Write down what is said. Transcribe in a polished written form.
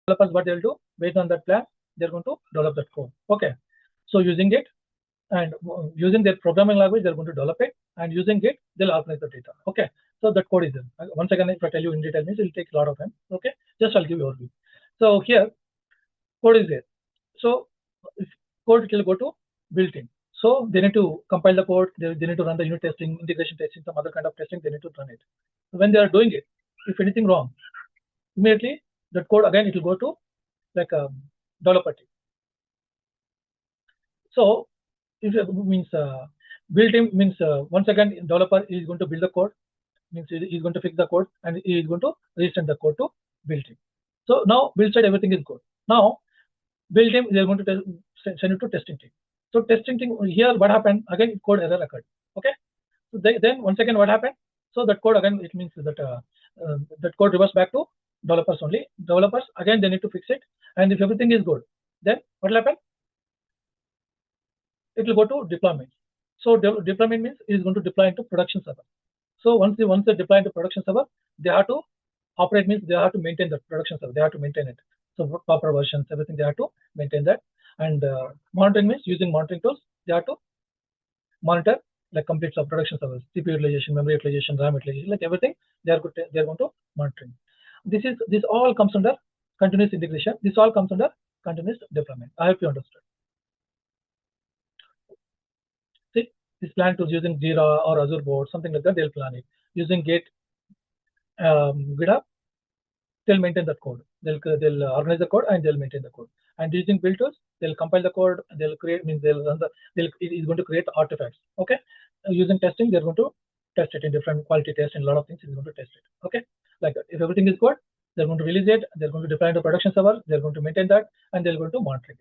developers, what they'll do based on that plan, they're going to develop that code. Okay, so using it and using their programming language, they're going to develop it, and using it, they'll organize the data. Okay, so that code is there. Once again, if I tell you in detail, means it'll take a lot of time. Okay, just I'll give you overview. So here, code is there. So if code will go to built in. So they need to compile the code. They need to run the unit testing, integration testing, some other kind of testing. They need to run it. When they are doing it, if anything wrong, immediately that code again it will go to like a developer team. So if it means build team means once again developer is going to build the code, means he is going to fix the code, and he is going to resend the code to build team. So now build side everything is good. Now build team they are going to send it to testing team. So testing team here what happened again, code error occurred. Okay, so then once again what happened? So that code again, it means that that code reverts back to developers only. Developers again they need to fix it, and if everything is good, then what will happen? It will go to deployment. So deployment means it is going to deploy into production server. So once they deploy into production server, they have to operate, means they have to maintain the production server. They have to maintain it. So proper versions, everything they have to maintain that. And monitoring means using monitoring tools. They have to monitor like complete of production servers, CPU utilization, memory utilization, RAM utilization, like everything they are going to monitoring. This all comes under continuous integration. This all comes under continuous deployment. I hope you understood. See, this plan tools using Jira or Azure board, something like that, they'll plan it. Using Git, GitHub, they'll maintain that code. They'll organize the code and they'll maintain the code. And using build tools, they'll compile the code. They'll create, means they'll run the. It is going to create artifacts. Okay. Using testing, they're going to test it in different quality tests and a lot of things. Is going to test it. Okay. Like that. If everything is good, they're going to release it. They're going to deploy into production server. They're going to maintain that, and they're going to monitor it.